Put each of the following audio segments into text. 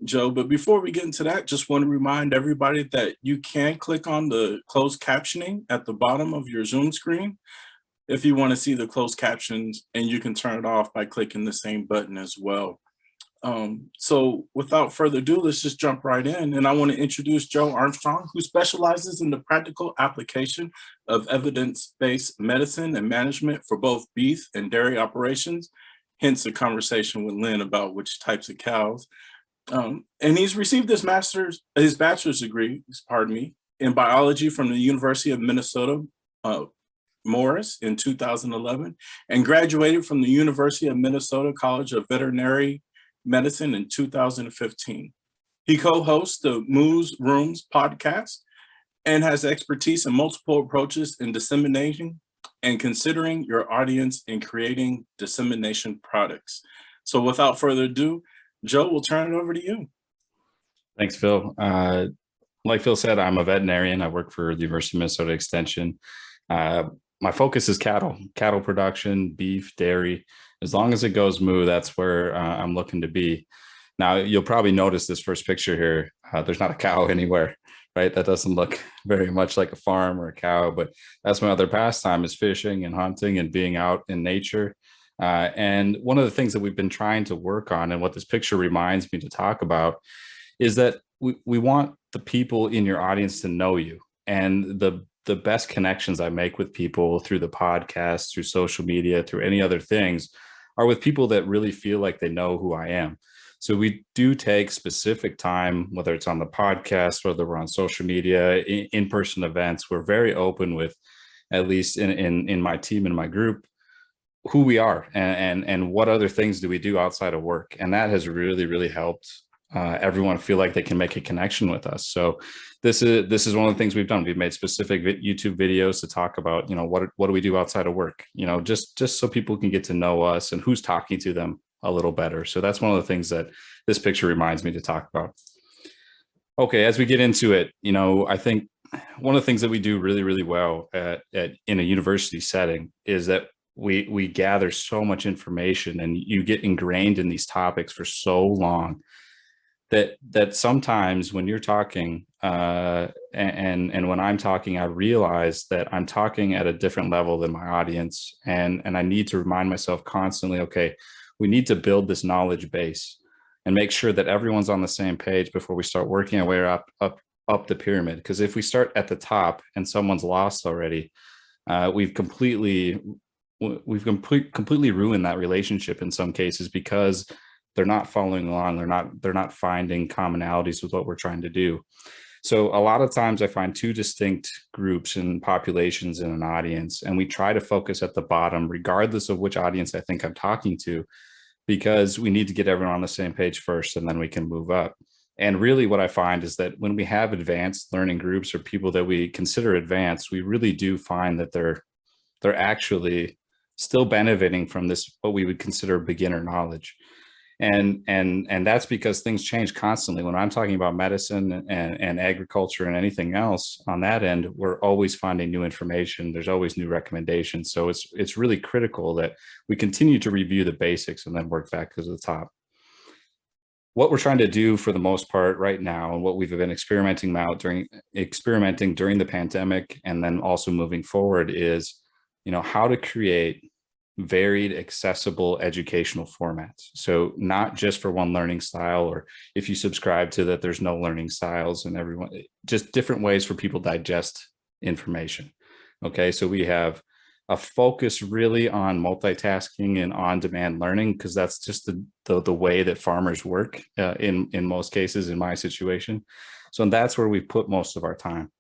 Joe. But before we get into that, just want to remind everybody that you can click on the closed captioning at the bottom of your Zoom screen if you want to see the closed captions, and you can turn it off by clicking the same button as well. So without further ado, let's just jump right in. And I want to introduce Joe Armstrong, who specializes in the practical application of evidence-based medicine and management for both beef and dairy operations, hence a conversation with Lynn about which types of cows. And he's received his bachelor's degree, pardon me, in biology from the University of Minnesota, Morris in 2011, and graduated from the University of Minnesota College of Veterinary Medicine in 2015. He co-hosts the Moo's Rooms podcast and has expertise in multiple approaches in disseminating and considering your audience in creating dissemination products. So without further ado, Joe, we'll turn it over to you. Thanks, Phil. Like Phil said, I'm a veterinarian. I work for the University of Minnesota Extension. My focus is cattle production, beef, dairy. As long as it goes moo, that's where I'm looking to be. Now, you'll probably notice this first picture here. There's not a cow anywhere, right? That doesn't look very much like a farm or a cow, but that's my other pastime, is fishing and hunting and being out in nature. And one of the things that we've been trying to work on, and what this picture reminds me to talk about, is that we want the people in your audience to know you. And the best connections I make with people through the podcast, through social media, through any other things, are with people that really feel like they know who I am. So we do take specific time, whether it's on the podcast, whether we're on social media, in-person events. We're very open with, at least in my team and my group, who we are and what other things do we do outside of work. And that has really, really helped everyone feel like they can make a connection with us. So this is one of the things we've done. We've made specific YouTube videos to talk about, what do we do outside of work, just so people can get to know us and who's talking to them a little better. So that's one of the things that this picture reminds me to talk about. Okay, as we get into it, I think one of the things that we do really, really well in a university setting is that we gather so much information, and you get ingrained in these topics for so long that sometimes when you're talking and when I'm talking, I realize that I'm talking at a different level than my audience, and I need to remind myself constantly, okay, we need to build this knowledge base and make sure that everyone's on the same page before we start working our way up the pyramid. Because if we start at the top and someone's lost already, we've completely ruined that relationship in some cases, because they're not following along. They're not finding commonalities with what we're trying to do. So a lot of times I find two distinct groups and populations in an audience, and we try to focus at the bottom, regardless of which audience I think I'm talking to, because we need to get everyone on the same page first, and then we can move up. And really what I find is that when we have advanced learning groups or people that we consider advanced, we really do find that they're actually still benefiting from this, what we would consider beginner knowledge. And that's because things change constantly. When I'm talking about medicine and agriculture and anything else on that end, we're always finding new information. There's always new recommendations. So it's really critical that we continue to review the basics and then work back to the top. What we're trying to do for the most part right now, and what we've been experimenting during the pandemic, and then also moving forward, is how to create varied, accessible educational formats. So not just for one learning style, or if you subscribe to that, there's no learning styles, and everyone, just different ways for people to digest information. Okay, so we have a focus really on multitasking and on-demand learning, because that's just the way that farmers work in most cases, in my situation. So that's where we put most of our time.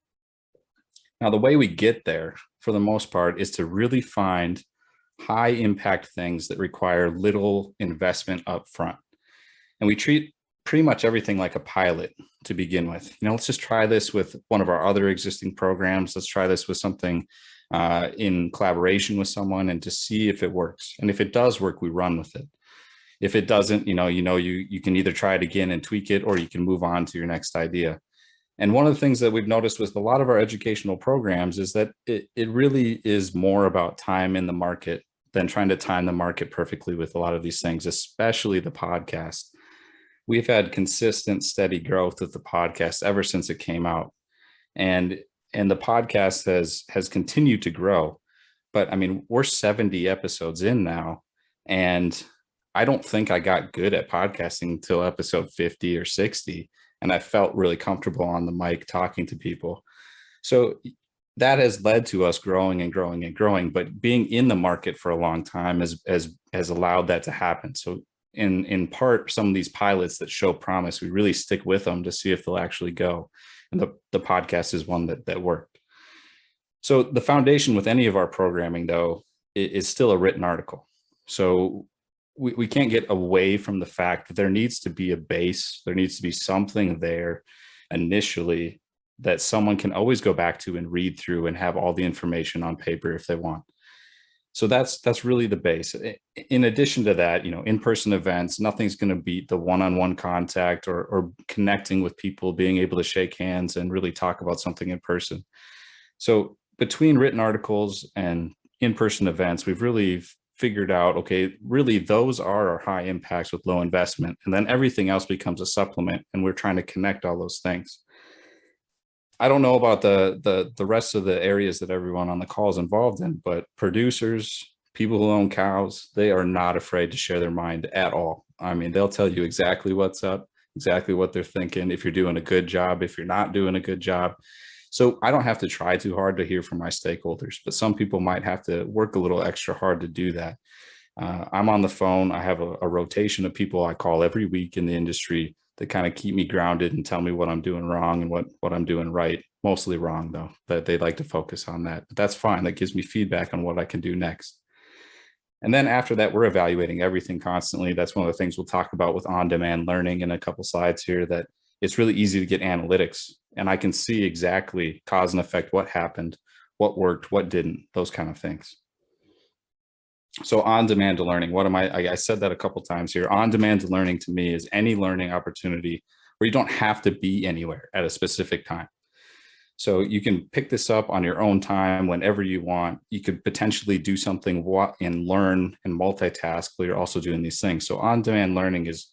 Now, the way we get there, for the most part, is to really find high impact things that require little investment up front. And we treat pretty much everything like a pilot to begin with. Let's just try this with one of our other existing programs. Let's try this with something in collaboration with someone, and to see if it works. And if it does work, we run with it. If it doesn't, you can either try it again and tweak it, or you can move on to your next idea. And one of the things that we've noticed with a lot of our educational programs is that it really is more about time in the market than trying to time the market perfectly with a lot of these things, especially the podcast. we've had consistent, steady growth with the podcast ever since it came out. And the podcast has continued to grow. But I mean, we're 70 episodes in now, and I don't think I got good at podcasting until episode 50 or 60. And I felt really comfortable on the mic talking to people. So that has led to us growing and growing and growing. But being in the market for a long time has allowed that to happen. So in part, some of these pilots that show promise, we really stick with them to see if they'll actually go. And the podcast is one that worked. So the foundation with any of our programming, though, is still a written article. So we can't get away from the fact that there needs to be a base. There needs to be something there initially that someone can always go back to and read through and have all the information on paper if they want. So that's really the base. In addition to that, in-person events, nothing's going to beat the one-on-one contact or connecting with people, being able to shake hands and really talk about something in person. So between written articles and in-person events, we've really figured out, okay, really those are our high impacts with low investment. And then everything else becomes a supplement, and we're trying to connect all those things. I don't know about the rest of the areas that everyone on the call is involved in, but producers, people who own cows, they are not afraid to share their mind at all. I mean, they'll tell you exactly what's up, exactly what they're thinking, if you're doing a good job, if you're not doing a good job. So I don't have to try too hard to hear from my stakeholders, but some people might have to work a little extra hard to do that. I'm on the phone. I have a rotation of people I call every week in the industry that kind of keep me grounded and tell me what I'm doing wrong and what I'm doing right. Mostly wrong, though, that they like to focus on that. But that's fine. That gives me feedback on what I can do next. And then after that, we're evaluating everything constantly. That's one of the things we'll talk about with on-demand learning in a couple slides here, that it's really easy to get analytics. And I can see exactly cause and effect, what happened, what worked, what didn't, those kind of things. So on-demand learning, I said that a couple times here. On-demand learning to me is any learning opportunity where you don't have to be anywhere at a specific time. So you can pick this up on your own time whenever you want. You could potentially do something and learn and multitask while you're also doing these things. So on-demand learning is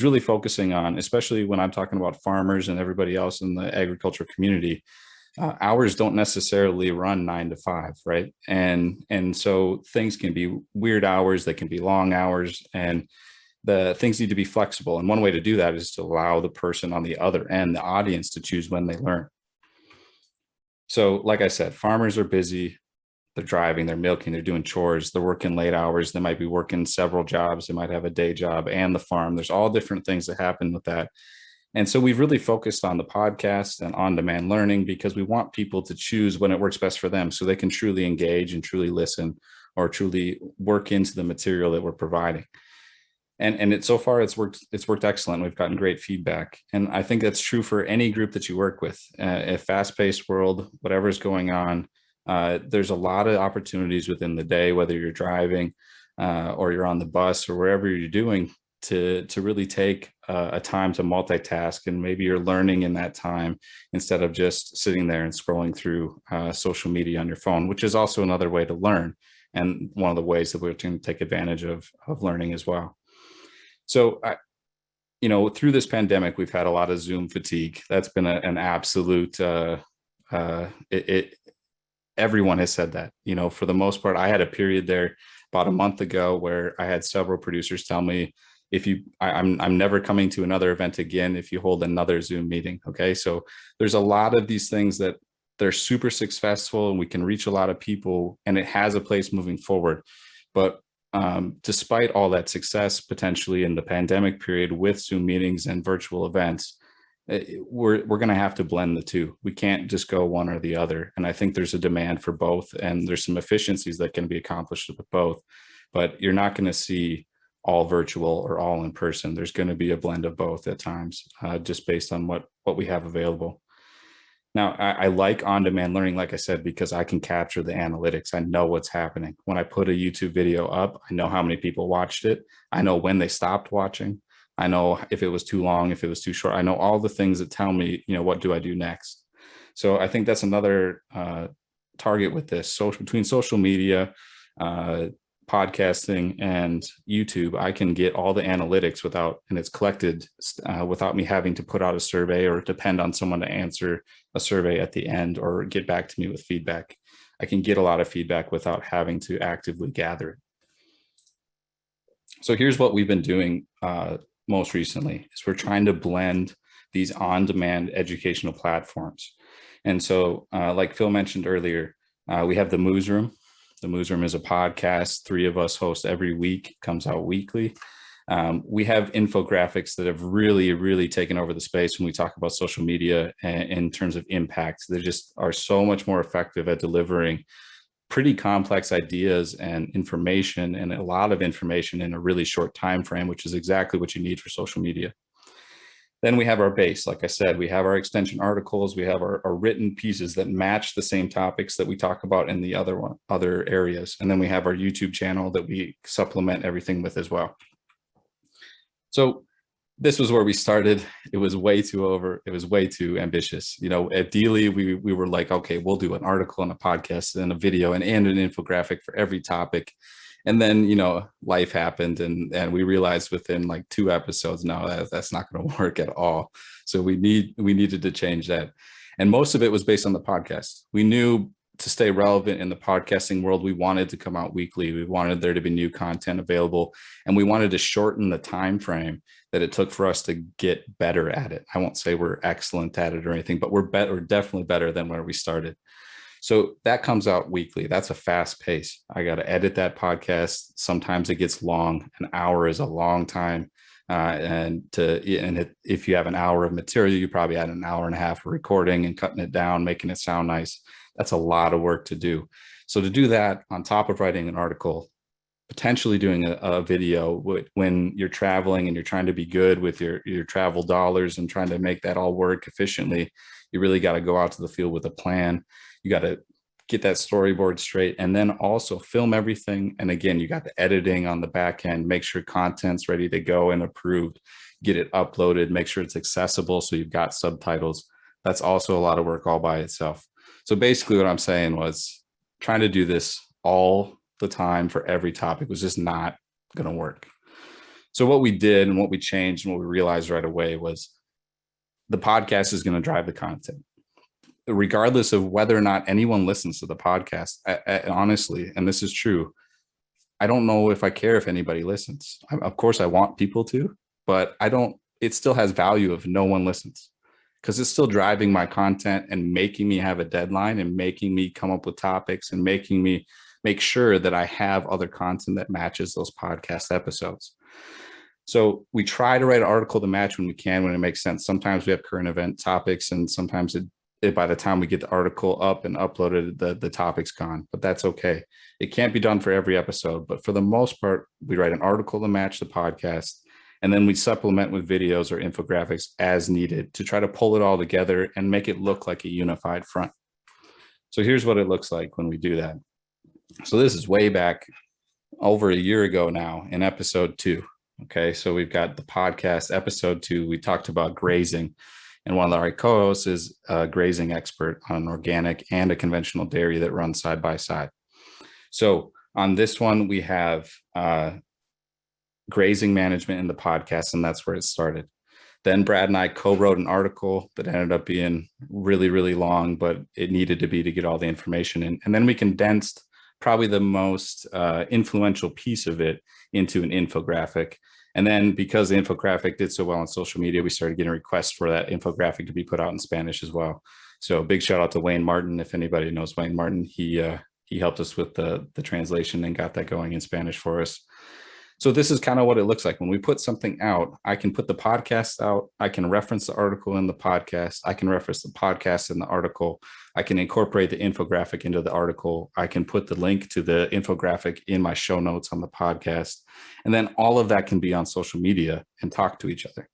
really focusing on, especially when I'm talking about farmers and everybody else in the agriculture community, hours don't necessarily run 9 to 5, right? And so things can be weird hours, they can be long hours, and the things need to be flexible. And one way to do that is to allow the person on the other end, the audience, to choose when they learn. So like I said, farmers are busy. They're driving, they're milking, they're doing chores, they're working late hours. They might be working several jobs. They might have a day job and the farm. There's all different things that happen with that. And so we've really focused on the podcast and on-demand learning because we want people to choose when it works best for them so they can truly engage and truly listen or truly work into the material that we're providing. And so far it's worked excellent. We've gotten great feedback. And I think that's true for any group that you work with. A fast-paced world, whatever's going on, there's a lot of opportunities within the day, whether you're driving or you're on the bus or wherever you're doing, to really take a time to multitask. And maybe you're learning in that time instead of just sitting there and scrolling through social media on your phone, which is also another way to learn. And one of the ways that we're going to take advantage of learning as well. So, through this pandemic, we've had a lot of Zoom fatigue. That's been an absolute, everyone has said that, for the most part. I had a period there about a month ago where I had several producers tell me, I'm never coming to another event again if you hold another Zoom meeting. Okay. So there's a lot of these things that they're super successful and we can reach a lot of people and it has a place moving forward. But despite all that success potentially in the pandemic period with Zoom meetings and virtual events, we're going to have to blend the two. We can't just go one or the other. And I think there's a demand for both, and there's some efficiencies that can be accomplished with both, but you're not going to see all virtual or all in person. There's going to be a blend of both at times, just based on what we have available. Now, I like on-demand learning, like I said, because I can capture the analytics. I know what's happening. When I put a YouTube video up, I know how many people watched it. I know when they stopped watching. I know if it was too long, if it was too short. I know all the things that tell me, what do I do next? So I think that's another target with this. So between social media, podcasting and YouTube, I can get all the analytics and it's collected without me having to put out a survey or depend on someone to answer a survey at the end or get back to me with feedback. I can get a lot of feedback without having to actively gather it. So here's what we've been doing most recently is we're trying to blend these on-demand educational platforms. And so like Phil mentioned earlier, we have the Moose Room. The Moose Room is a podcast. 3 of us host every week, comes out weekly. We have infographics that have really taken over the space when we talk about social media in terms of impact. They just are so much more effective at delivering pretty complex ideas and information, and a lot of information in a really short time frame, which is exactly what you need for social media. Then we have our base. Like I said, we have our extension articles, we have our written pieces that match the same topics that we talk about in the other areas. And then we have our YouTube channel that we supplement everything with as well. So this was where we started. It was way too ambitious. You know, ideally we were like, okay, we'll do an article and a podcast and a video and an infographic for every topic. And then, you know, life happened and we realized within like 2 episodes, no, that's not going to work at all. So we needed to change that. And most of it was based on the podcast. We knew to stay relevant in the podcasting world, we wanted to come out weekly. We wanted there to be new content available, and we wanted to shorten the time frame that it took for us to get better at it. I won't say we're excellent at it or anything, but we're definitely better than where we started. So that comes out weekly. That's a fast pace. I got to edit that podcast. Sometimes it gets long. An hour is a long time. If you have an hour of material, you probably add an hour and a half of recording and cutting it down, making it sound nice. That's a lot of work to do. So to do that on top of writing an article, potentially doing a video when you're traveling and you're trying to be good with your travel dollars and trying to make that all work efficiently, you really got to go out to the field with a plan. You got to get that storyboard straight and then also film everything. And again, you got the editing on the back end, make sure content's ready to go and approved, get it uploaded, make sure it's accessible so you've got subtitles. That's also a lot of work all by itself. So basically what I'm saying was trying to do this all the time for every topic was just not going to work. So what we did and what we changed and what we realized right away was the podcast is going to drive the content. Regardless of whether or not anyone listens to the podcast, honestly, and this is true, I don't know if I care if anybody listens. Of course, I want people to, but it still has value if no one listens, because it's still driving my content and making me have a deadline and making me come up with topics and making me make sure that I have other content that matches those podcast episodes. So we try to write an article to match when we can, when it makes sense. Sometimes we have current event topics, and sometimes by the time we get the article up and uploaded, the topic's gone, but that's okay. It can't be done for every episode, but for the most part, we write an article to match the podcast, and then we supplement with videos or infographics as needed to try to pull it all together and make it look like a unified front. So here's what it looks like when we do that. So this is way back over a year ago now in episode 2. Okay, so we've got the podcast episode 2. We talked about grazing. And one of our co-hosts is a grazing expert on an organic and a conventional dairy that runs side by side. So on this one, we have grazing management in the podcast, and that's where it started. Then Brad and I co-wrote an article that ended up being really long, but it needed to be to get all the information in. And then we condensed probably the most influential piece of it into an infographic. And then because the infographic did so well on social media, we started getting requests for that infographic to be put out in Spanish as well. So big shout out to Wayne Martin. If anybody knows Wayne Martin, he helped us with the translation and got that going in Spanish for us. So this is kind of what it looks like. When we put something out, I can put the podcast out. I can reference the article in the podcast. I can reference the podcast in the article. I can incorporate the infographic into the article. I can put the link to the infographic in my show notes on the podcast. And then all of that can be on social media and talk to each other.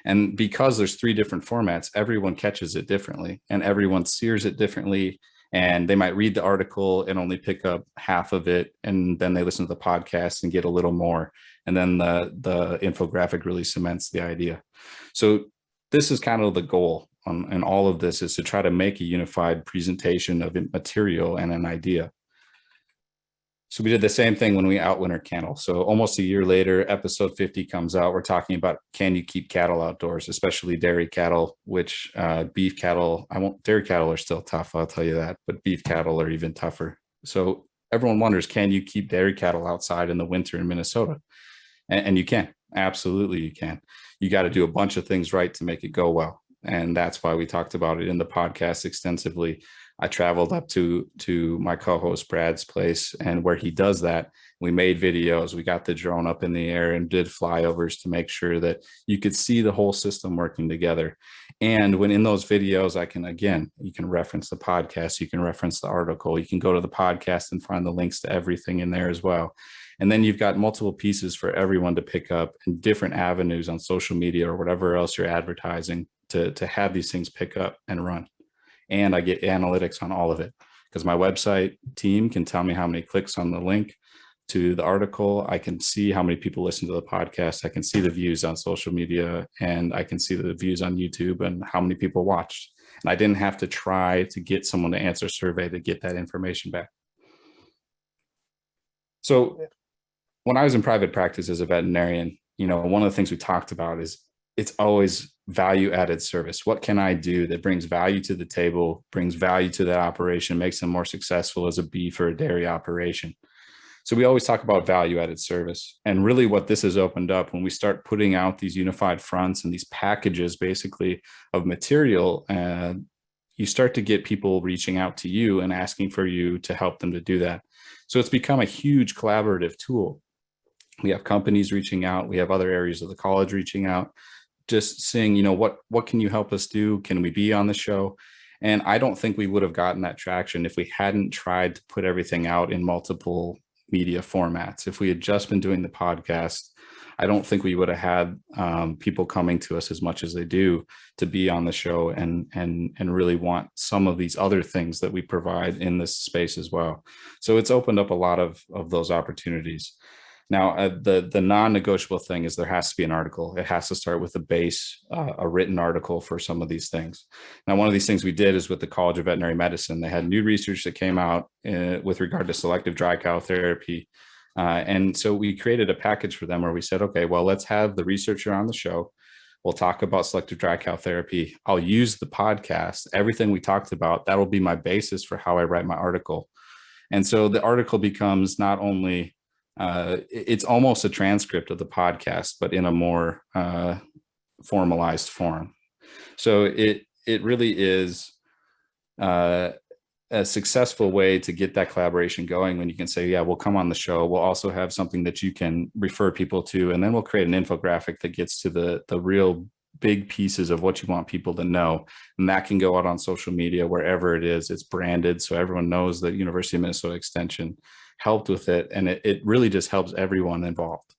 And because there's 3 different formats, everyone catches it differently and everyone sears it differently. And they might read the article and only pick up half of it. And then they listen to the podcast and get a little more. And then the infographic really cements the idea. So this is kind of the goal and all of this is to try to make a unified presentation of material and an idea. So we did the same thing when we outwinter cattle. So almost a year later, episode 50 comes out. We're talking about, can you keep cattle outdoors, especially dairy cattle, which beef cattle, dairy cattle are still tough, I'll tell you that, but beef cattle are even tougher. So everyone wonders, can you keep dairy cattle outside in the winter in Minnesota? And you can, absolutely you can. You got to do a bunch of things right to make it go well. And that's why we talked about it in the podcast extensively. I traveled up to my co-host Brad's place, and where he does that, we made videos. We got the drone up in the air and did flyovers to make sure that you could see the whole system working together. And when in those videos, you can reference the podcast, you can reference the article, you can go to the podcast and find the links to everything in there as well. And then you've got multiple pieces for everyone to pick up in different avenues on social media or whatever else you're advertising to have these things pick up and run. And I get analytics on all of it because my website team can tell me how many clicks on the link to the article. I can see how many people listen to the podcast. I can see the views on social media, and I can see the views on YouTube and how many people watched. And I didn't have to try to get someone to answer a survey to get that information back. So when I was in private practice as a veterinarian, one of the things we talked about is it's always value added service. What can I do that brings value to the table, brings value to that operation, makes them more successful as a beef or a dairy operation? So we always talk about value added service. And really what this has opened up when we start putting out these unified fronts and these packages basically of material, you start to get people reaching out to you and asking for you to help them to do that. So it's become a huge collaborative tool. We have companies reaching out. We have other areas of the college reaching out, just saying, what can you help us do? Can we be on the show? And I don't think we would have gotten that traction if we hadn't tried to put everything out in multiple media formats. If we had just been doing the podcast, I don't think we would have had people coming to us as much as they do to be on the show and really want some of these other things that we provide in this space as well. So it's opened up a lot of those opportunities. Now, the non-negotiable thing is there has to be an article. It has to start with a base, a written article for some of these things. Now, one of these things we did is with the College of Veterinary Medicine. They had new research that came out with regard to selective dry cow therapy. And so we created a package for them where we said, okay, well, let's have the researcher on the show. We'll talk about selective dry cow therapy. I'll use the podcast. Everything we talked about, that'll be my basis for how I write my article. And so the article becomes not only it's almost a transcript of the podcast, but in a more formalized form. So it really is a successful way to get that collaboration going when you can say, yeah, we'll come on the show. We'll also have something that you can refer people to, and then we'll create an infographic that gets to the real big pieces of what you want people to know. And that can go out on social media, wherever it is. It's branded, so everyone knows that University of Minnesota Extension helped with it, and it really just helps everyone involved.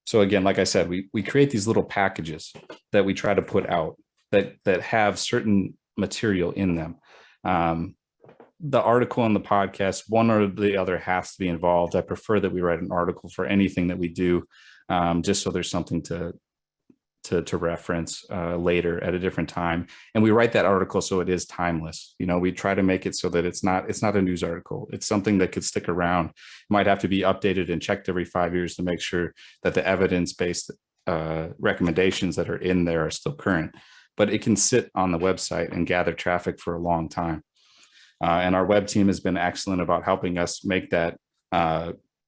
So again, like I said, we create these little packages that we try to put out that have certain material in them. The article and the podcast, one or the other has to be involved. I prefer that we write an article for anything that we do, just so there's something to reference later at a different time. And we write that article so it is timeless. We try to make it so that it's not a news article. It's something that could stick around. It might have to be updated and checked every 5 years to make sure that the evidence-based recommendations that are in there are still current. But it can sit on the website and gather traffic for a long time. And our web team has been excellent about helping us make that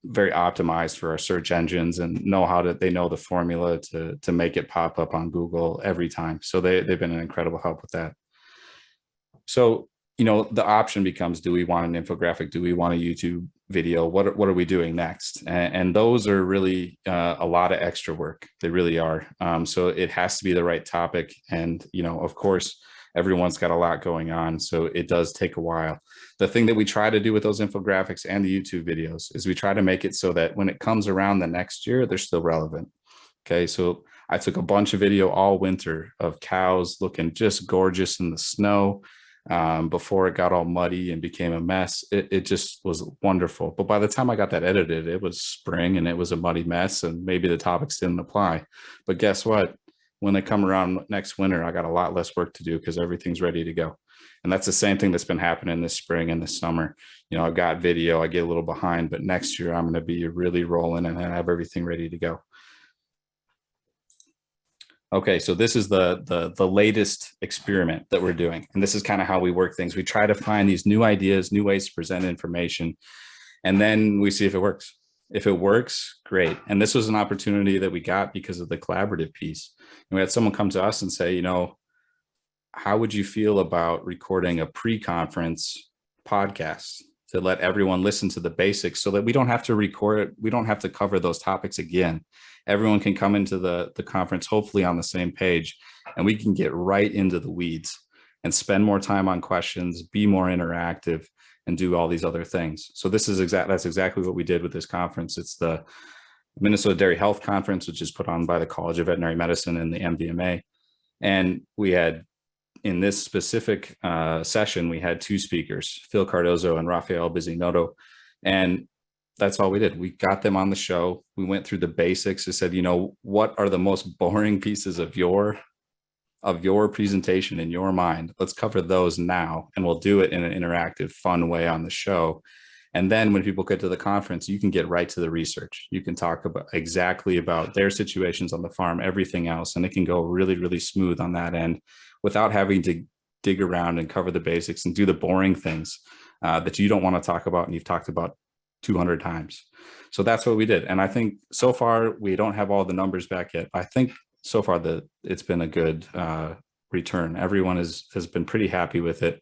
very optimized for our search engines and they know the formula to make it pop up on Google every time. So they've been an incredible help with that. So, the option becomes, do we want an infographic? Do we want a YouTube video? What are we doing next? And those are really a lot of extra work. They really are. So it has to be the right topic. And, of course, everyone's got a lot going on, so it does take a while. The thing that we try to do with those infographics and the YouTube videos is we try to make it so that when it comes around the next year, they're still relevant. Okay, so I took a bunch of video all winter of cows looking just gorgeous in the snow before it got all muddy and became a mess. It just was wonderful. But by the time I got that edited, it was spring and it was a muddy mess, and maybe the topics didn't apply. But guess what? When they come around next winter, I got a lot less work to do because everything's ready to go. And that's the same thing that's been happening this spring and this summer. You know, I've got video, I get a little behind, but next year I'm going to be really rolling and have everything ready to go. Okay, so this is the latest experiment that we're doing. And this is kind of how we work things. We try to find these new ideas, new ways to present information, and then we see if it works. If it works, great. And this was an opportunity that we got because of the collaborative piece. And we had someone come to us and say, you know, how would you feel about recording a pre-conference podcast to let everyone listen to the basics so that we don't have to record it, we don't have to cover those topics again. Everyone can come into the conference hopefully on the same page, and we can get right into the weeds and spend more time on questions, be more interactive, and do all these other things. So this is that's exactly what we did with this conference. It's the Minnesota Dairy Health Conference, which is put on by the College of Veterinary Medicine and the MDMA. And we had, in this specific session, we had two speakers, Phil Cardozo and Rafael Bizzinotto. And that's all we did. We got them on the show. We went through the basics. We said, you know, what are the most boring pieces of your presentation in your mind? Let's cover those now, and we'll do it in an interactive, fun way on the show. And then when people get to the conference, you can get right to the research. You can talk about exactly about their situations on the farm, everything else, and it can go really, really smooth on that end without having to dig around and cover the basics and do the boring things that you don't want to talk about and you've talked about 200 times. So that's what we did. And I think so far, we don't have all the numbers back yet. I think so far that it's been a good return. Everyone has been pretty happy with it.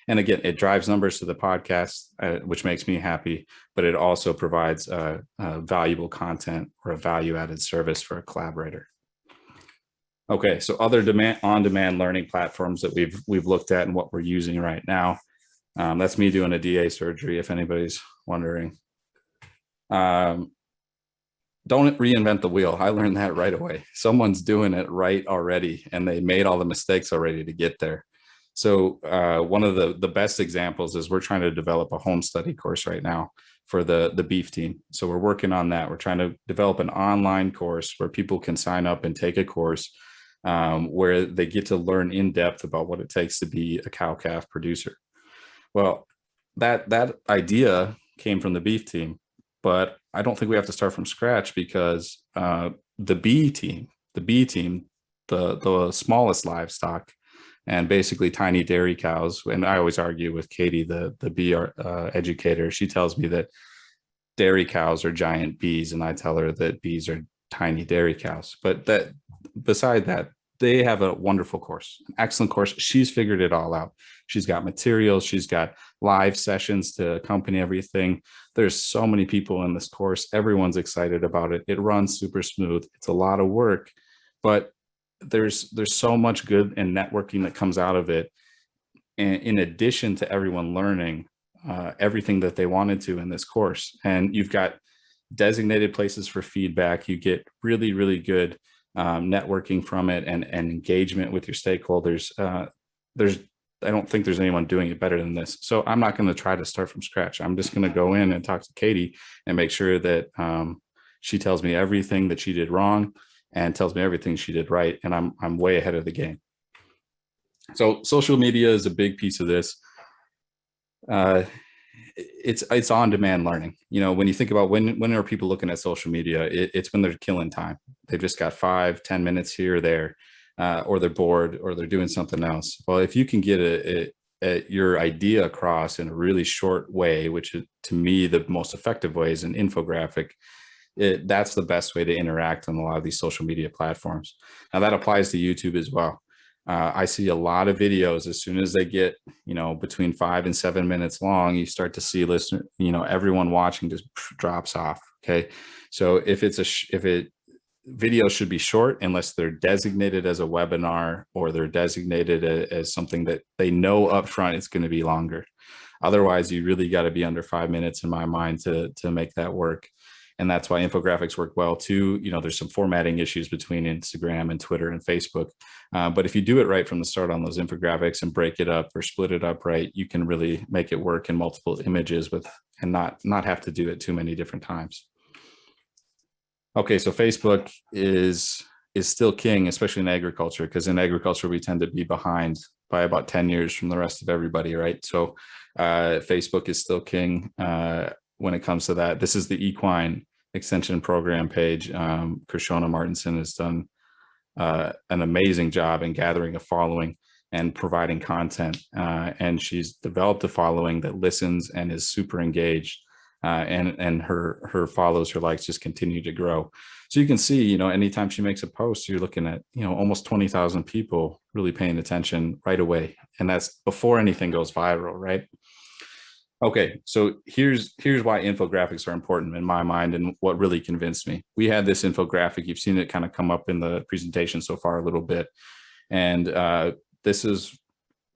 And again, it drives numbers to the podcast, which makes me happy, but it also provides valuable content or a value-added service for a collaborator. Okay, so other on-demand learning platforms that we've looked at and what we're using right now. That's me doing a DA surgery, if anybody's wondering. Don't reinvent the wheel. I learned that right away. Someone's doing it right already, and they made all the mistakes already to get there. So one of the best examples is we're trying to develop a home study course right now for the beef team. So we're working on that. We're trying to develop an online course where people can sign up and take a course where they get to learn in depth about what it takes to be a cow-calf producer. Well, that idea came from the beef team, but I don't think we have to start from scratch because the bee team, the smallest livestock, and basically tiny dairy cows. And I always argue with Katie, the bee educator. She tells me that dairy cows are giant bees, and I tell her that bees are tiny dairy cows. But beside that, they have a wonderful course, an excellent course. She's figured it all out. She's got materials. She's got live sessions to accompany everything. There's so many people in this course. Everyone's excited about it. It runs super smooth. It's a lot of work, but there's so much good and networking that comes out of it. And in addition to everyone learning everything that they wanted to in this course, and you've got designated places for feedback. You get really, really good networking from it and engagement with your stakeholders. I don't think there's anyone doing it better than this. So I'm not going to try to start from scratch. I'm just going to go in and talk to Katie and make sure that she tells me everything that she did wrong and tells me everything she did right. And I'm way ahead of the game. So social media is a big piece of this. It's on-demand learning. You know, when you think about when are people looking at social media, it's when they're killing time. They've just got 5-10 minutes here or there, or they're bored or they're doing something else. Well, if you can get your idea across in a really short way, which is, to me, the most effective way is an infographic, that's the best way to interact on a lot of these social media platforms. Now that applies to YouTube as well. I see a lot of videos as soon as they get, you know, between 5 and 7 minutes long, you start to see everyone watching just drops off. Okay. So videos should be short unless they're designated as a webinar or they're designated as something that they know upfront it's going to be longer. Otherwise, you really got to be under 5 minutes in my mind to make that work. And that's why infographics work well too. You know, there's some formatting issues between Instagram and Twitter and Facebook. But if you do it right from the start on those infographics and break it up or split it up right, you can really make it work in multiple images and not have to do it too many different times. Okay, so Facebook is still king, especially in agriculture, because in agriculture we tend to be behind by about 10 years from the rest of everybody, right? So Facebook is still king when it comes to that. This is the equine extension program page. Krishona Martinson has done an amazing job in gathering a following and providing content. And she's developed a following that listens and is super engaged. And her follows, her likes just continue to grow. So you can see, you know, anytime she makes a post, you're looking at, you know, almost 20,000 people really paying attention right away. And that's before anything goes viral, right? Okay, so here's why infographics are important in my mind and what really convinced me. We had this infographic, you've seen it kind of come up in the presentation so far a little bit. And this is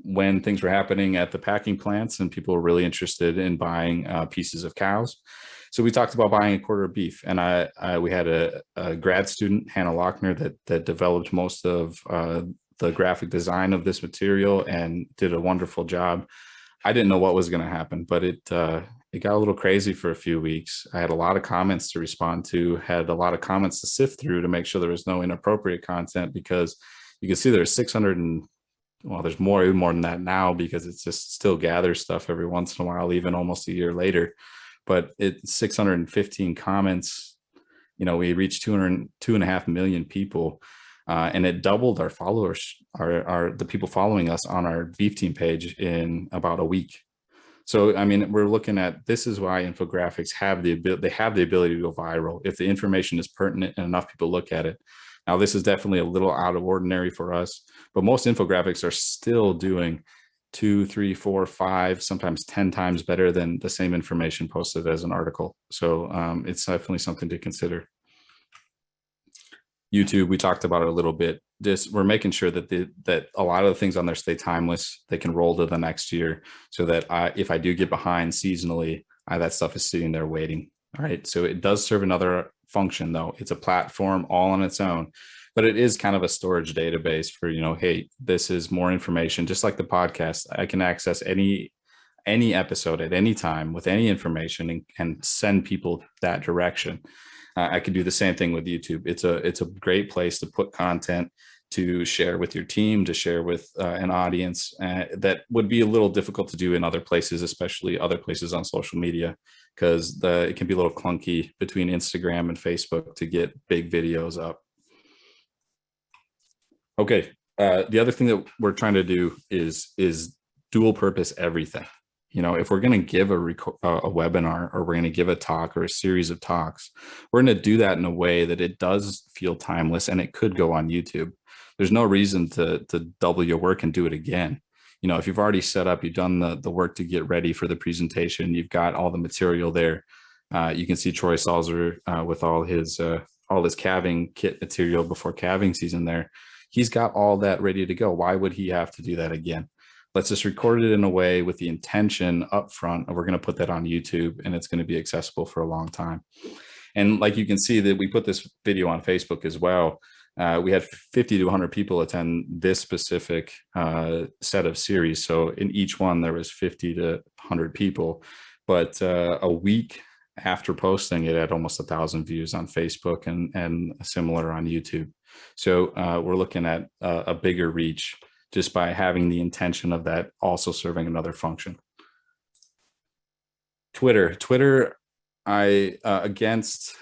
when things were happening at the packing plants and people were really interested in buying pieces of cows. So we talked about buying a quarter of beef, and we had a grad student, Hannah Lochner, that developed most of the graphic design of this material and did a wonderful job. I didn't know what was going to happen, but it got a little crazy for a few weeks. I had a lot of comments to respond to, had a lot of comments to sift through to make sure there was no inappropriate content, because you can see there's 600 and, well, there's more than that now, because it's just still gathers stuff every once in a while, even almost a year later. But it's 615 comments. You know, we reached 2.5 million people. And it doubled our followers, the people following us on our beef team page in about a week. So, I mean, we're looking at, this is why infographics have the ability to go viral if the information is pertinent and enough people look at it. Now, this is definitely a little out of ordinary for us, but most infographics are still doing 2, 3, 4, 5, sometimes 10 times better than the same information posted as an article. So it's definitely something to consider. YouTube, we talked about it a little bit. We're making sure that that a lot of the things on there stay timeless. They can roll to the next year, so that if I do get behind seasonally, that stuff is sitting there waiting. All right. So it does serve another function, though. It's a platform all on its own, but it is kind of a storage database for, you know, hey, this is more information. Just like the podcast, I can access any episode at any time with any information and send people that direction. I could do the same thing with YouTube. It's a great place to put content, to share with your team, to share with an audience that would be a little difficult to do in other places, especially other places on social media, because it can be a little clunky between Instagram and Facebook to get big videos up. Okay, the other thing that we're trying to do is dual purpose everything. You know, if we're going to give a webinar, or we're going to give a talk or a series of talks, we're going to do that in a way that it does feel timeless, and it could go on YouTube. There's no reason to double your work and do it again. You know, if you've already set up, you've done the work to get ready for the presentation, you've got all the material there. You can see Troy Salzer with all his calving kit material before calving season there. He's got all that ready to go. Why would he have to do that again? Let's just record it in a way with the intention up front, and we're going to put that on YouTube, and it's going to be accessible for a long time. And like you can see that we put this video on Facebook as well. We had 50 to 100 people attend this specific set of series. So in each one, there was 50 to 100 people. But a week after posting, it had almost 1,000 views on Facebook and similar on YouTube. So we're looking at a bigger reach, just by having the intention of that also serving another function. Twitter, I against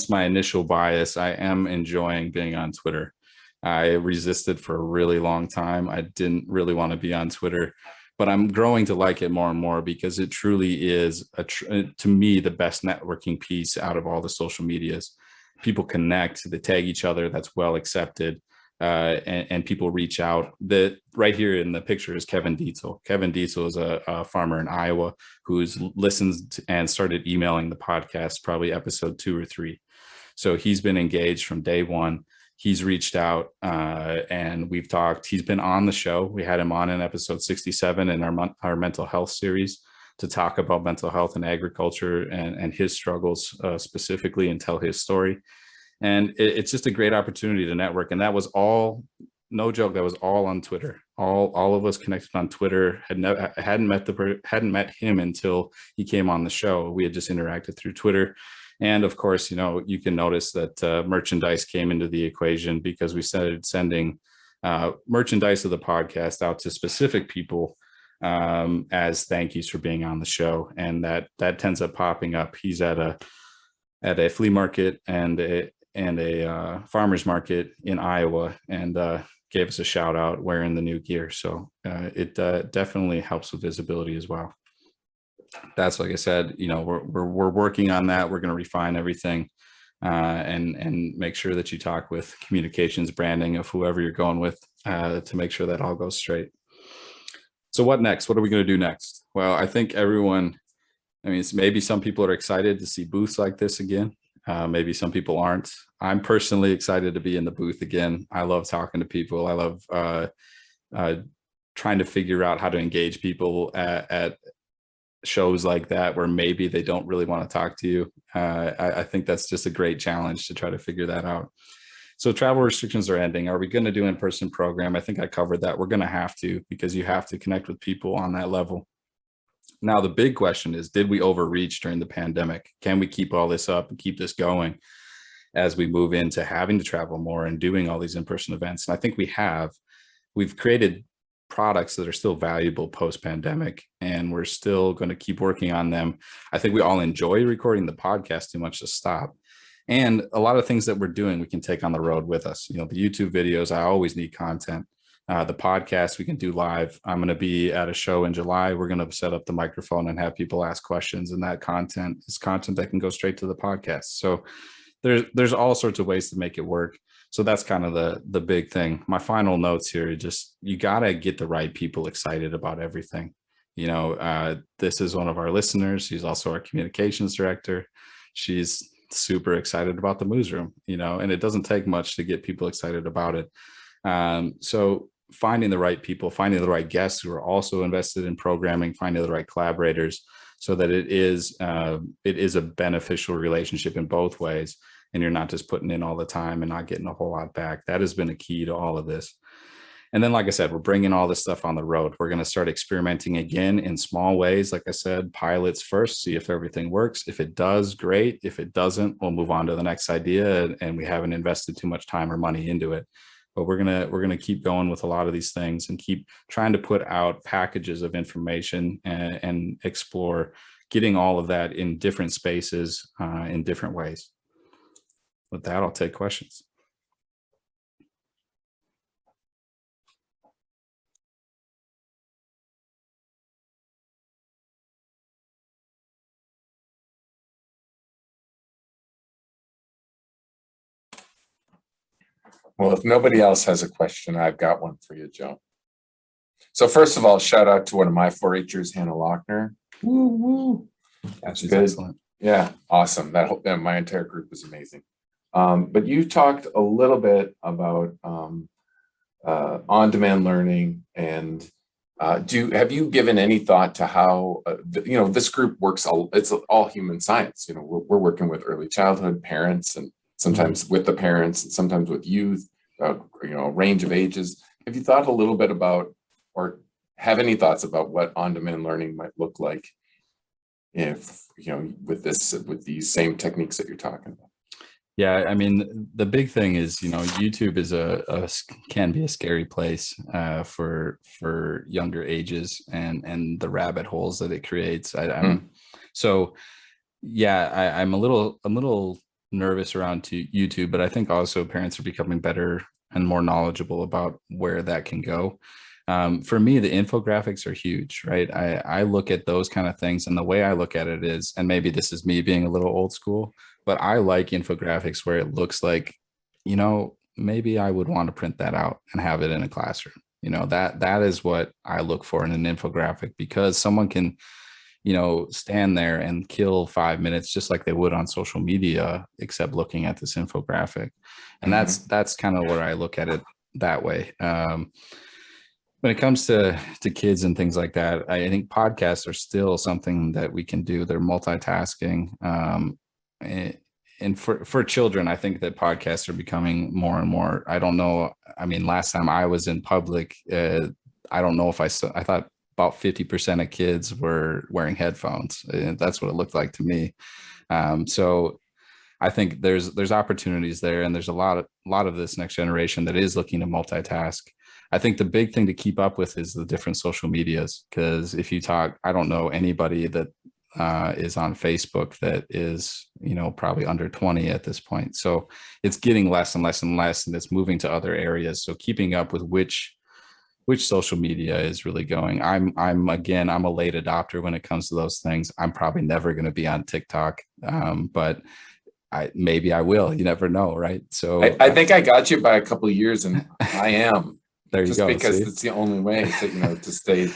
my initial bias, I am enjoying being on Twitter. I resisted for a really long time. I didn't really want to be on Twitter, but I'm growing to like it more and more, because it truly is, to me, the best networking piece out of all the social medias. People connect, they tag each other, that's well accepted. And people reach out. Right here in the picture is Kevin Dietzel. Kevin Dietzel is a farmer in Iowa who's listened and started emailing the podcast probably episode 2 or 3. So he's been engaged from day one. He's reached out and we've talked. He's been on the show. We had him on in episode 67 in our mental health series to talk about mental health and agriculture and his struggles specifically, and tell his story. And it's just a great opportunity to network. And that was all, no joke, that was all on Twitter. All of us connected on Twitter. Hadn't met him until he came on the show. We had just interacted through Twitter. And of course, you know, you can notice that merchandise came into the equation, because we started sending merchandise of the podcast out to specific people as thank yous for being on the show. And that tends up popping up. He's at a flea market and a farmer's market in Iowa, and gave us a shout out wearing the new gear. So it definitely helps with visibility as well. That's, like I said, we're working on that. We're going to refine everything and make sure that you talk with communications, branding of whoever you're going with to make sure that all goes straight. So what next? What are we going to do next? Well, I think everyone, it's maybe some people are excited to see booths like this again. Maybe some people aren't. I'm personally excited to be in the booth again. I love talking to people. I love trying to figure out how to engage people at shows like that where maybe they don't really want to talk to you. I think that's just a great challenge to try to figure that out. So travel restrictions are ending. Are we going to do in-person program? I think I covered that. We're going to have to, because you have to connect with people on that level. Now, the big question is, did we overreach during the pandemic? Can we keep all this up and keep this going as we move into having to travel more and doing all these in-person events? And I think we have. We've created products that are still valuable post-pandemic, and we're still going to keep working on them. I think we all enjoy recording the podcast too much to stop. And a lot of things that we're doing, we can take on the road with us. The YouTube videos, I always need content. The podcast we can do live. I'm going to be at a show in July. We're going to set up the microphone and have people ask questions, and that content is content that can go straight to the podcast. So there's all sorts of ways to make it work. So that's kind of the big thing. My final notes here, just you got to get the right people excited about everything. This is one of our listeners. She's also our communications director. She's super excited about the Newsroom, and it doesn't take much to get people excited about it. So finding the right people, finding the right guests who are also invested in programming, finding the right collaborators, so that it is a beneficial relationship in both ways, and you're not just putting in all the time and not getting a whole lot back. That has been a key to all of this. And then, like I said, we're bringing all this stuff on the road. We're going to start experimenting again in small ways. Like I said, pilots first, see if everything works. If it does, great. If it doesn't, we'll move on to the next idea, and we haven't invested too much time or money into it. But we're gonna keep going with a lot of these things and keep trying to put out packages of information and explore getting all of that in different spaces in different ways. With that, I'll take questions. Well, if nobody else has a question, I've got one for you, Joe. So first of all, shout out to one of my 4-H'ers, Hannah Lochner. Woo, woo. That's good. Excellent. Yeah, awesome. That my entire group was amazing. But you talked a little bit about on-demand learning, and have you given any thought to how this group works? It's all human science. We're working with early childhood parents, and sometimes with the parents, and sometimes with youth, a range of ages. Have you thought a little bit about, or have any thoughts about what on-demand learning might look like if, with these same techniques that you're talking about? Yeah, the big thing is, YouTube is can be a scary place for younger ages and the rabbit holes that it creates. So yeah, I'm a little nervous around YouTube, but I think also parents are becoming better and more knowledgeable about where that can go. For me, the infographics are huge, right? I look at those kind of things, and the way I look at it is, and maybe this is me being a little old school, but I like infographics where it looks like, maybe I would want to print that out and have it in a classroom. That is what I look for in an infographic, because someone can, stand there and kill 5 minutes just like they would on social media, except looking at this infographic. And that's kind of where I look at it that way. When it comes to kids and things like that, I think podcasts are still something that we can do. They're multitasking. And for children, I think that podcasts are becoming more and more. I don't know. Last time I was in public, I don't know if I thought about 50% of kids were wearing headphones. That's what it looked like to me. So I think there's opportunities there, and there's a lot of this next generation that is looking to multitask. I think the big thing to keep up with is the different social medias, because if you talk, I don't know anybody that is on Facebook that is, probably under 20 at this point. So it's getting less and less and less, and it's moving to other areas. So keeping up with which social media is really going. I'm a late adopter when it comes to those things. I'm probably never going to be on TikTok, but maybe I will. You never know, right? So I think I got you by a couple of years, and I am. There you just go. Because see? it's the only way to stay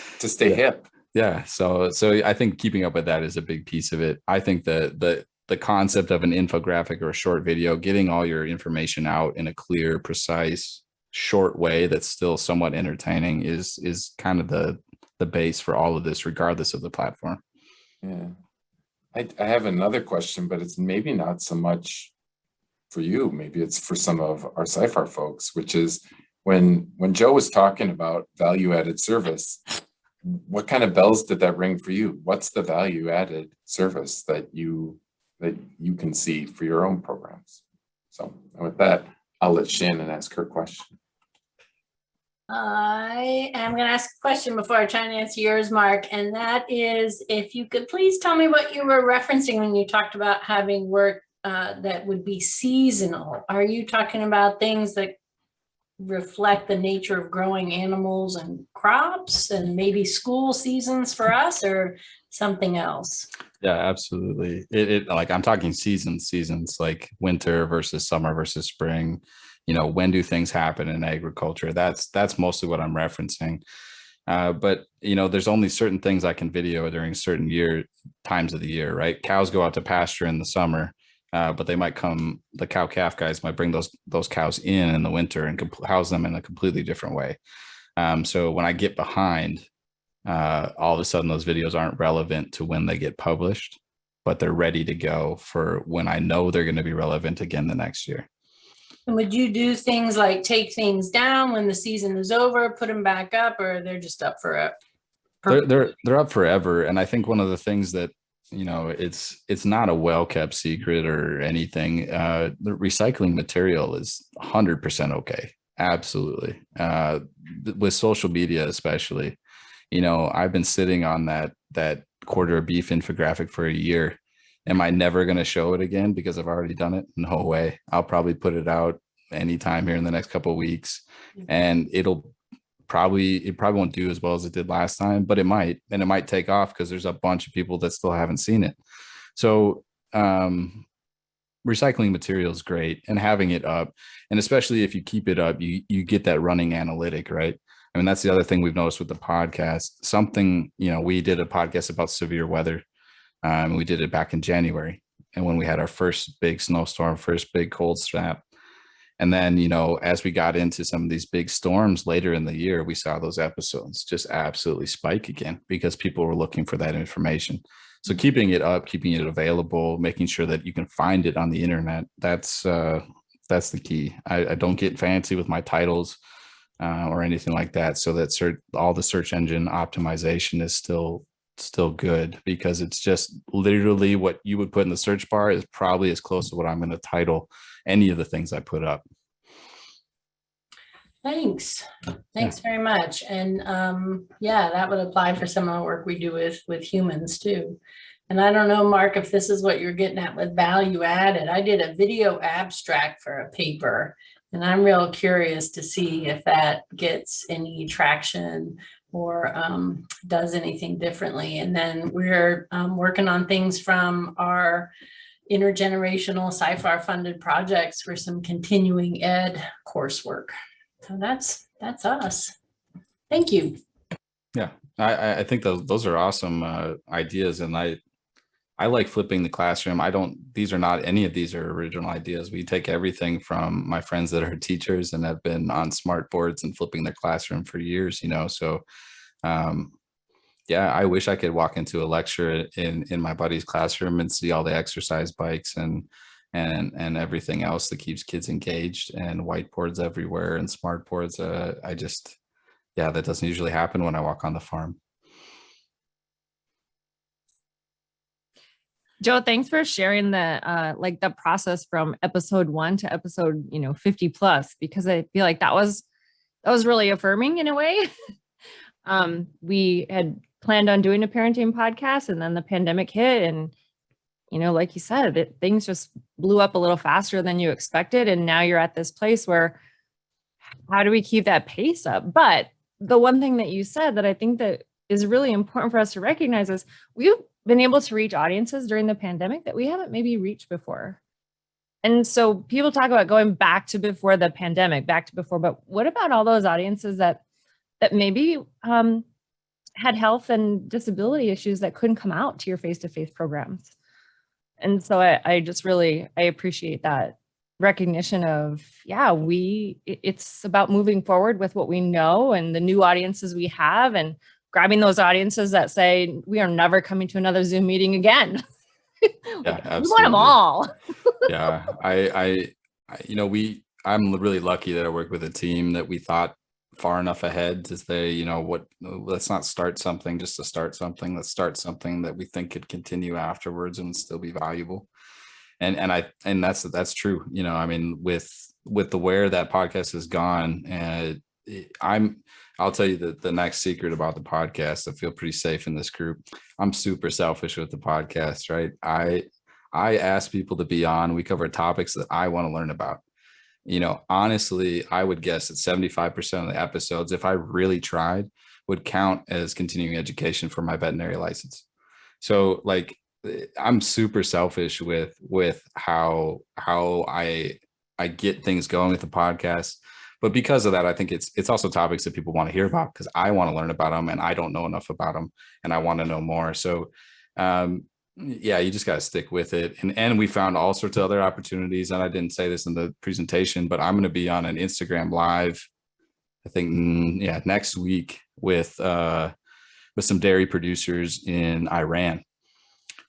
yeah. hip. Yeah. So I think keeping up with that is a big piece of it. I think the concept of an infographic or a short video, getting all your information out in a clear, precise, short way that's still somewhat entertaining is kind of the base for all of this, regardless of the platform. Yeah. I have another question, but it's maybe not so much for you. Maybe it's for some of our SciFar folks, which is when Joe was talking about value-added service, what kind of bells did that ring for you? What's the value-added service that you can see for your own programs? So with that, I'll let Shannon ask her question. I am going to ask a question before I try and answer yours, Mark, and that is, if you could please tell me what you were referencing when you talked about having work that would be seasonal. Are you talking about things that reflect the nature of growing animals and crops, and maybe school seasons for us, or something else? Yeah, absolutely. It like, I'm talking seasons like winter versus summer versus spring. When do things happen in agriculture? That's mostly what I'm referencing. But there's only certain things I can video during certain times of the year, right? Cows go out to pasture in the summer, but they might the cow calf guys might bring those cows in the winter and house them in a completely different way. So when I get behind, all of a sudden those videos aren't relevant to when they get published, but they're ready to go for when I know they're going to be relevant again the next year. And would you do things like take things down when the season is over, put them back up, or they're just up for it? They're up forever. And I think one of the things that, it's not a well-kept secret or anything. The recycling material is 100% okay. Absolutely. With social media, especially, I've been sitting on that quarter of beef infographic for a year. Am I never going to show it again because I've already done it? No way. I'll probably put it out anytime here in the next couple of weeks, and it probably won't do as well as it did last time, but it might, and it might take off because there's a bunch of people that still haven't seen it. So recycling material is great, and having it up, and especially if you keep it up, you get that running analytic, right? I mean, that's the other thing we've noticed with the podcast. We did a podcast about severe weather. We did it back in January, and when we had our first big snowstorm, first big cold snap. And then, as we got into some of these big storms later in the year, we saw those episodes just absolutely spike again because people were looking for that information. So keeping it up, keeping it available, making sure that you can find it on the internet, that's the key. I don't get fancy with my titles or anything like that. So that all the search engine optimization is still good, because it's just literally what you would put in the search bar is probably as close to what I'm going to title any of the things I put up. Thanks very much. And that would apply for some of the work we do with humans too. And I don't know, Mark, if this is what you're getting at with value added. I did a video abstract for a paper, and I'm real curious to see if that gets any traction or does anything differently. And then we're working on things from our intergenerational SciFar funded projects for some continuing ed coursework. So that's us. Thank you. Yeah, I think those are awesome ideas, and I like flipping the classroom. Any of these are original ideas. We take everything from my friends that are teachers and have been on smart boards and flipping their classroom for years, so I wish I could walk into a lecture in my buddy's classroom and see all the exercise bikes and everything else that keeps kids engaged, and whiteboards everywhere and smart boards. That doesn't usually happen when I walk on the farm. Joe, thanks for sharing the process from episode 1 to episode 50 plus, because I feel like that was was really affirming in a way. We had planned on doing a parenting podcast, and then the pandemic hit, and like you said, things just blew up a little faster than you expected. And now you're at this place where, how do we keep that pace up? But the one thing that you said that I think that is really important for us to recognize is we've been able to reach audiences during the pandemic that we haven't maybe reached before. And so people talk about going back to before the pandemic, but what about all those audiences that maybe had health and disability issues that couldn't come out to your face-to-face programs? And so I just really, I appreciate that recognition of, it's about moving forward with what we know and the new audiences we have, and grabbing those audiences that say, we are never coming to another Zoom meeting again. Yeah, we want them all. Yeah, I'm really lucky that I work with a team that we thought far enough ahead to say, let's not start something just to start something. Let's start something that we think could continue afterwards and still be valuable. And that's true. I mean, with the where that podcast has gone, I'll tell you that the next secret about the podcast, I feel pretty safe in this group. I'm super selfish with the podcast, right? I ask people to be on. We cover topics that I want to learn about. Honestly, I would guess that 75% of the episodes, if I really tried, would count as continuing education for my veterinary license. So like, I'm super selfish with how I get things going with the podcast. But because of that, I think it's also topics that people want to hear about, because I want to learn about them and I don't know enough about them and I want to know more. So you just got to stick with it. And we found all sorts of other opportunities. And I didn't say this in the presentation, but I'm going to be on an Instagram live, I think, next week with some dairy producers in Iran,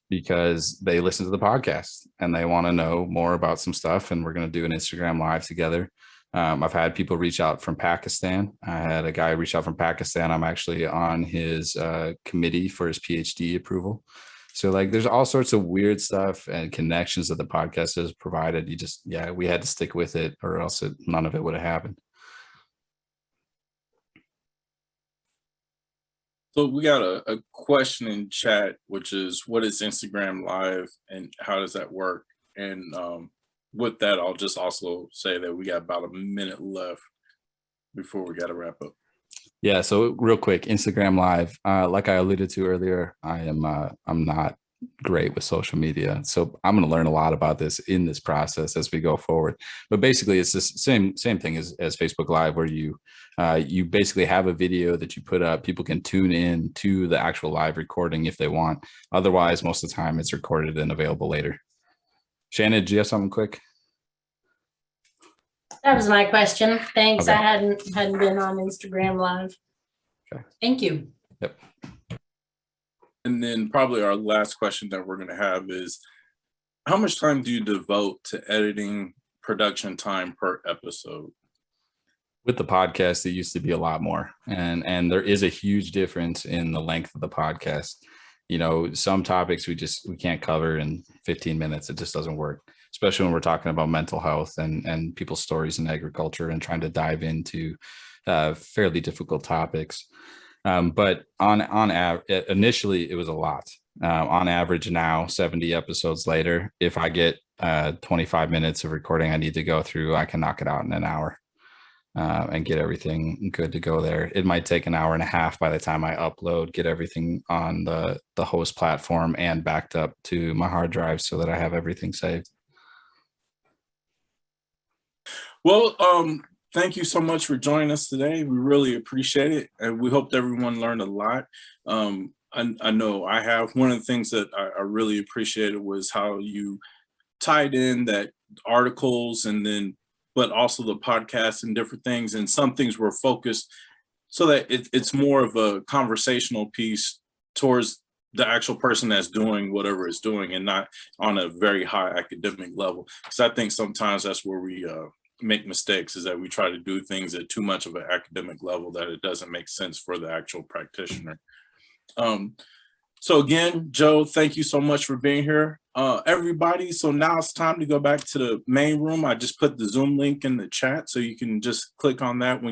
because they listen to the podcast and they want to know more about some stuff. And we're going to do an Instagram live together. I've had people reach out from Pakistan. I had a guy reach out from Pakistan. I'm actually on his committee for his PhD approval. So like, there's all sorts of weird stuff and connections that the podcast has provided. We had to stick with it, or else none of it would have happened. So we got a question in chat, which is, what is Instagram Live and how does that work? And with that, I'll just also say that we got about a minute left before we got to wrap up. Yeah. So real quick, Instagram Live, like I alluded to earlier, I'm not great with social media. So I'm going to learn a lot about this in this process as we go forward. But basically, it's the same thing as Facebook Live, where you basically have a video that you put up. People can tune in to the actual live recording if they want. Otherwise, most of the time it's recorded and available later. Shannon, do you have something quick? That was my question. Thanks. Okay. I hadn't been on Instagram Live. Okay. Thank you. Yep. And then probably our last question that we're going to have is, how much time do you devote to editing production time per episode? With the podcast, it used to be a lot more. And there is a huge difference in the length of the podcast. Some topics we can't cover in 15 minutes. It just doesn't work, especially when we're talking about mental health and people's stories in agriculture and trying to dive into fairly difficult topics. But initially it was a lot. On average now, 70 episodes later, if I get 25 minutes of recording I need to go through, I can knock it out in an hour and get everything good to go there. It might take an hour and a half by the time I upload, get everything on the host platform and backed up to my hard drive so that I have everything saved. Well, thank you so much for joining us today. We really appreciate it. And we hope everyone learned a lot. I know I have. One of the things that I really appreciated was how you tied in that articles but also the podcast and different things. And some things were focused so that it's more of a conversational piece towards the actual person that's doing whatever it's doing, and not on a very high academic level. Because I think sometimes that's where we make mistakes, is that we try to do things at too much of an academic level that it doesn't make sense for the actual practitioner. So again, Joe, thank you so much for being here. Everybody, so now it's time to go back to the main room. I just put the Zoom link in the chat, so you can just click on that when you're